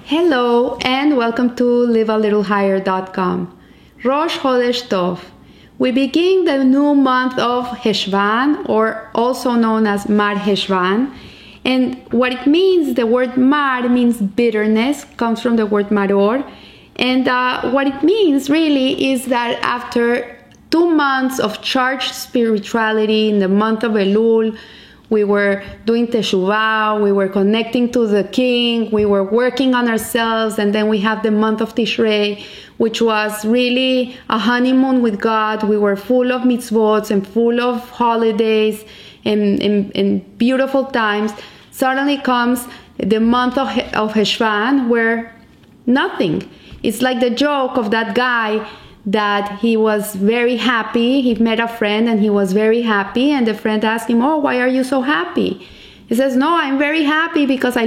Hello and welcome to livealittlehigher.com. Rosh Chodesh Tov. We begin the new month of Heshvan, or also known as Mar Heshvan. And what it means, the word Mar means bitterness, comes from the word Maror. And what it means really is that after 2 months of charged spirituality in the month of Elul, we were doing teshuvah, we were connecting to the King, we were working on ourselves, and then we have the month of Tishrei, which was really a honeymoon with God. We were full of mitzvot and full of holidays and beautiful times. Suddenly comes the month of Heshvan, where nothing. It's like the joke of that guy that he was very happy. He met a friend and he was very happy, and the friend asked him, "Oh, why are you so happy?" He says, "No, I'm very happy because I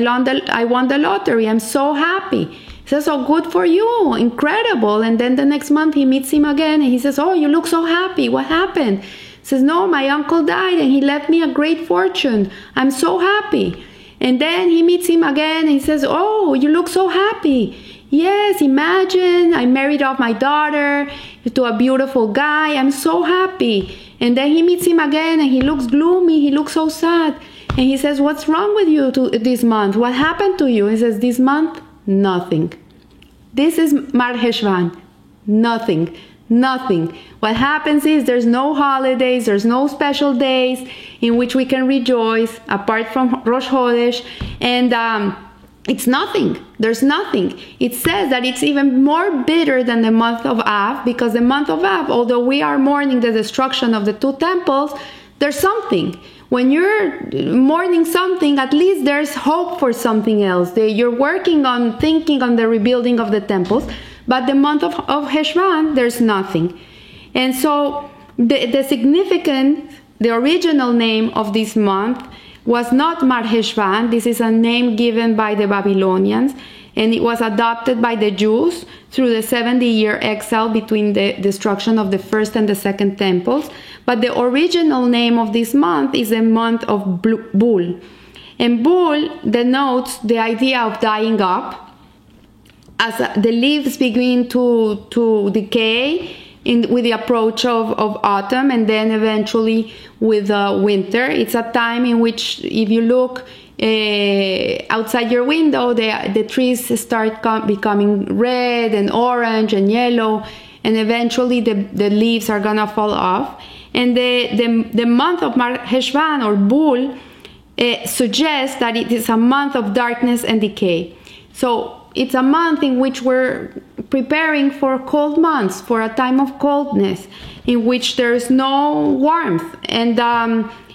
won the lottery. I'm so happy." He says, "Oh, good for you, incredible." And then the next month he meets him again and he says, "Oh, you look so happy. What happened?" He says, "No, my uncle died and he left me a great fortune. I'm so happy." And then he meets him again and he says, "Oh, you look so happy. Yes, imagine I married off my daughter to a beautiful guy. I'm so happy." And then he meets him again and he looks gloomy. He looks so sad. And he says, "What's wrong with you this month? What happened to you?" He says, "This month, nothing." This is Mar Heshvan. Nothing. Nothing. What happens is there's no holidays, there's no special days in which we can rejoice apart from Rosh Chodesh. And it's nothing. There's nothing. It says that it's even more bitter than the month of Av, because the month of Av, although we are mourning the destruction of the 2 temples, there's something. When you're mourning something, at least there's hope for something else. You're working on thinking on the rebuilding of the temples, but the month of Heshvan, there's nothing. And so the significant, the original name of this month was not Mar Heshvan. This is a name given by the Babylonians, and it was adopted by the Jews through the 70-year exile between the destruction of the first and the second temples. But the original name of this month is the month of Bul. And Bul denotes the idea of dying up, as the leaves begin to decay with the approach of autumn, and then eventually with winter. It's a time in which, if you look outside your window, the trees start becoming red and orange and yellow, and eventually the leaves are gonna fall off. And the month of Mar Heshvan, or Bul, suggests that it is a month of darkness and decay. So it's a month in which we're preparing for cold months, for a time of coldness, in which there's no warmth. And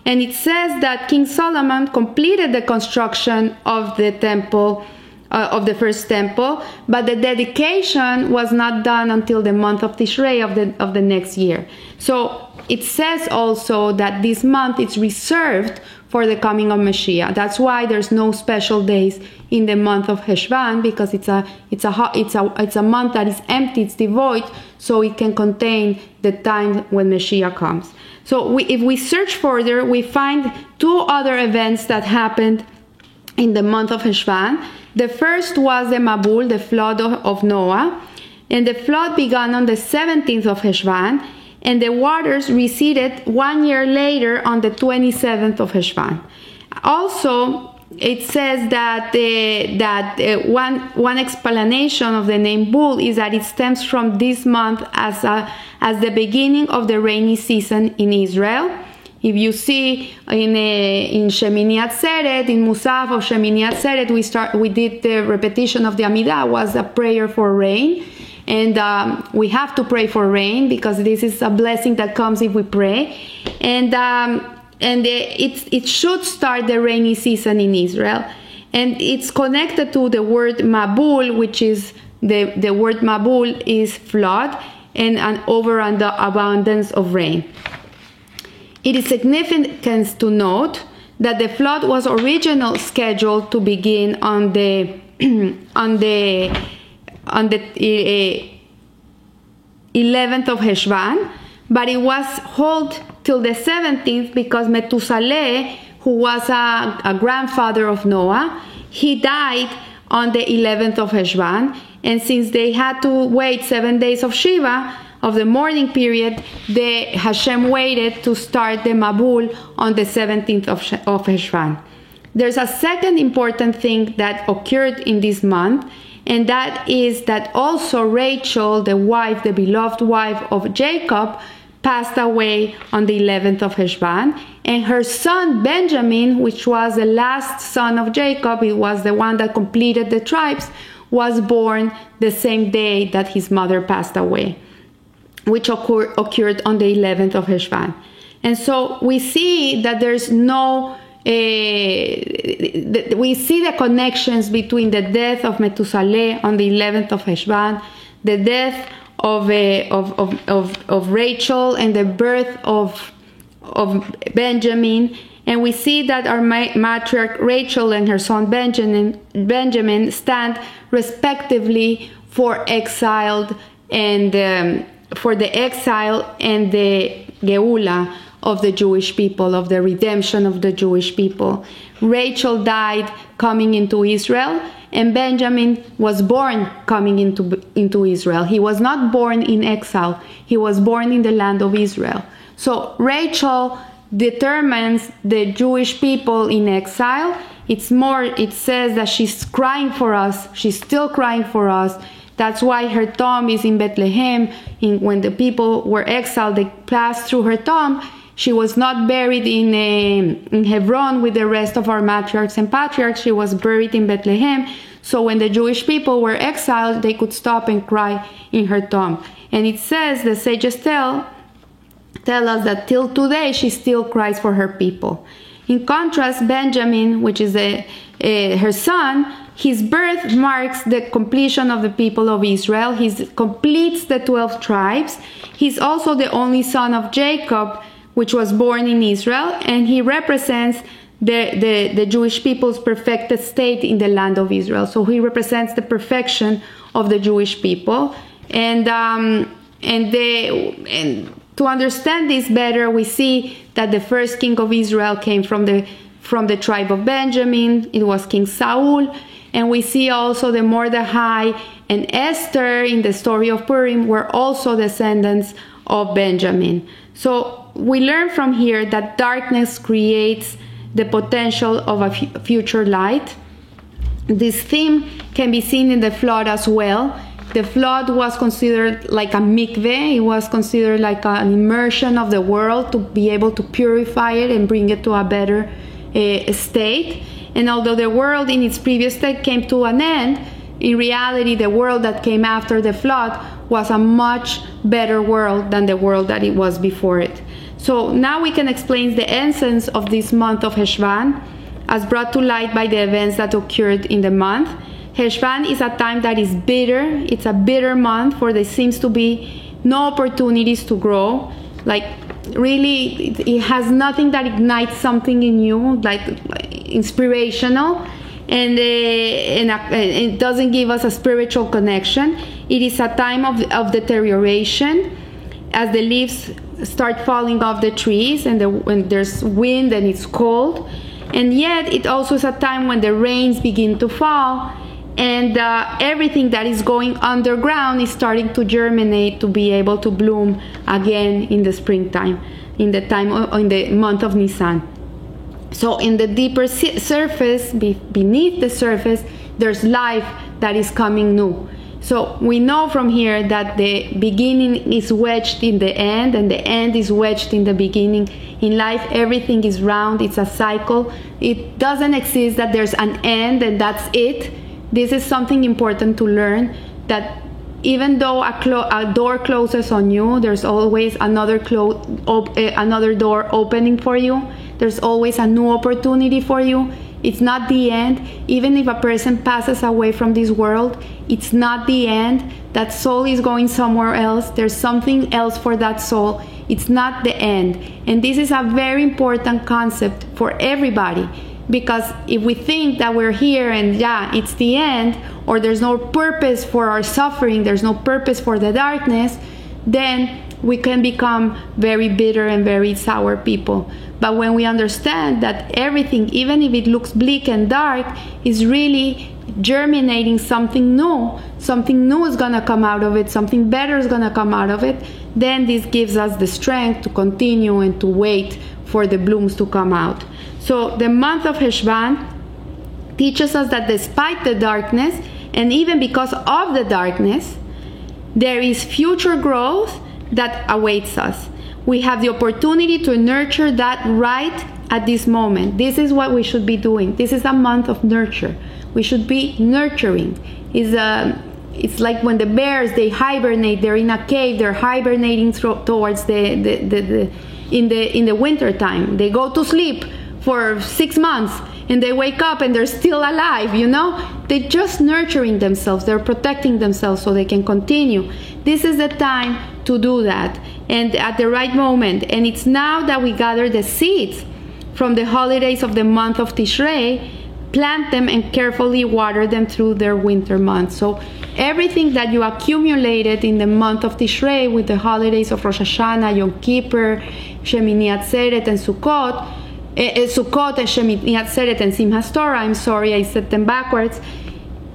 it says that King Solomon completed the construction of the temple, of the first temple, but the dedication was not done until the month of Tishrei of the next year. So it says also that this month is reserved for the coming of Mashiach. That's why there's no special days in the month of Heshvan, because it's a month that is empty, it's devoid, so it can contain the time when Mashiach comes. So if we search further, we find 2 other events that happened in the month of Heshvan. The first was the Mabul, the flood of Noah, and the flood began on the 17th of Heshvan, and the waters receded 1 year later on the 27th of Heshvan. Also, it says that one explanation of the name Bul is that it stems from this month as the beginning of the rainy season in Israel. If you see in Shemini Atzeret, in Musaf of Shemini Atzeret, we did the repetition of the Amidah, was a prayer for rain. And we have to pray for rain, because this is a blessing that comes if we pray. And it should start the rainy season in Israel. And it's connected to the word Mabul, which is the word Mabul is flood and an overabundance of rain. It is significant to note that the flood was originally scheduled to begin on the 11th of Heshvan, but it was held till the 17th because Methuselah, who was a grandfather of Noah, he died on the 11th of Heshvan. And since they had to wait 7 days of Shiva, of the mourning period, Hashem waited to start the Mabul on the 17th of Heshvan. There's a second important thing that occurred in this month, and that is that also Rachel, the wife, the beloved wife of Jacob, passed away on the 11th of Heshvan, and her son Benjamin, which was the last son of Jacob, it was the one that completed the tribes, was born the same day that his mother passed away, which occurred on the 11th of Heshvan. And so we see that there's no, we see the connections between the death of Methuselah on the 11th of Heshvan, the death of Rachel, and the birth of Benjamin. And we see that our matriarch Rachel and her son Benjamin stand respectively for exiled and for the exile and the Geula of the Jewish people, of the redemption of the Jewish people. Rachel died coming into Israel, and Benjamin was born coming into Israel. He was not born in exile. He was born in the land of Israel. So Rachel determines the Jewish people in exile. It says that she's crying for us. She's still crying for us. That's why her tomb is in Bethlehem. When the people were exiled, they passed through her tomb. She was not buried in Hebron with the rest of our matriarchs and patriarchs. She was buried in Bethlehem. So when the Jewish people were exiled, they could stop and cry in her tomb. And it says, the sages tell us that till today she still cries for her people. In contrast, Benjamin, which is her son, his birth marks the completion of the people of Israel. He completes the 12 tribes. He's also the only son of Jacob, which was born in Israel, and he represents the Jewish people's perfected state in the land of Israel. So he represents the perfection of the Jewish people. And to understand this better, we see that the first king of Israel came from the tribe of Benjamin. It was King Saul. And we see also the Mordecai and Esther in the story of Purim were also descendants of Benjamin. So we learn from here that darkness creates the potential of a future light. This theme can be seen in the flood as well. The flood was considered like a mikveh. It was considered like an immersion of the world to be able to purify it and bring it to a better state. And although the world in its previous state came to an end, in reality, the world that came after the flood was a much better world than the world that it was before it. So now we can explain the essence of this month of Heshvan as brought to light by the events that occurred in the month. Heshvan is a time that is bitter. It's a bitter month, for there seems to be no opportunities to grow. Like really, it has nothing that ignites something in you, like inspirational, and it doesn't give us a spiritual connection. It is a time of deterioration as the leaves start falling off the trees and when there's wind and it's cold. And yet it also is a time when the rains begin to fall and everything that is going underground is starting to germinate to be able to bloom again in the springtime, in the month of Nisan. So in the deeper surface, beneath the surface, there's life that is coming new. So we know from here that the beginning is wedged in the end and the end is wedged in the beginning. In life, everything is round. It's a cycle. It doesn't exist that there's an end and that's it. This is something important to learn, that even though a door closes on you, there's always another door opening for you. There's always a new opportunity for you. It's not the end. Even if a person passes away from this world, it's not the end. That soul is going somewhere else. There's something else for that soul. It's not the end. And this is a very important concept for everybody, because if we think that we're here and it's the end, or there's no purpose for our suffering, there's no purpose for the darkness, then we can become very bitter and very sour people. But when we understand that everything, even if it looks bleak and dark, is really germinating something new. Something new is going to come out of it, something better is going to come out of it. Then this gives us the strength to continue and to wait for the blooms to come out. So the month of Heshvan teaches us that despite the darkness, and even because of the darkness, there is future growth that awaits us. We have the opportunity to nurture that right at this moment. This is what we should be doing. This is a month of nurture. We should be nurturing. It's like when the bears, they hibernate. They're in a cave. They're hibernating towards in the winter time. They go to sleep for 6 months and they wake up and they're still alive. They're just nurturing themselves. They're protecting themselves so they can continue. This is the time to do that, and at the right moment. And it's now that we gather the seeds from the holidays of the month of Tishrei, plant them and carefully water them through their winter months. So everything that you accumulated in the month of Tishrei with the holidays of Rosh Hashanah, Yom Kippur, Shemini Atzeret, and Sukkot and Shemini Atzeret and Simchas Torah, I'm sorry, I said them backwards.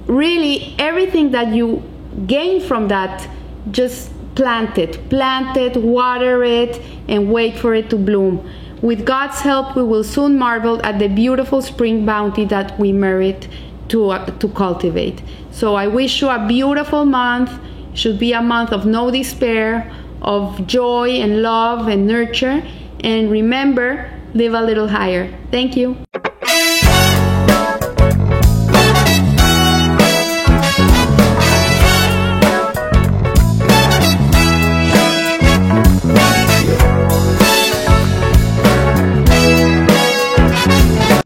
Really, everything that you gain from that, just plant it, water it, and wait for it to bloom. With God's help, we will soon marvel at the beautiful spring bounty that we merit to cultivate. So I wish you a beautiful month. It should be a month of no despair, of joy and love and nurture. And remember, live a little higher. Thank you.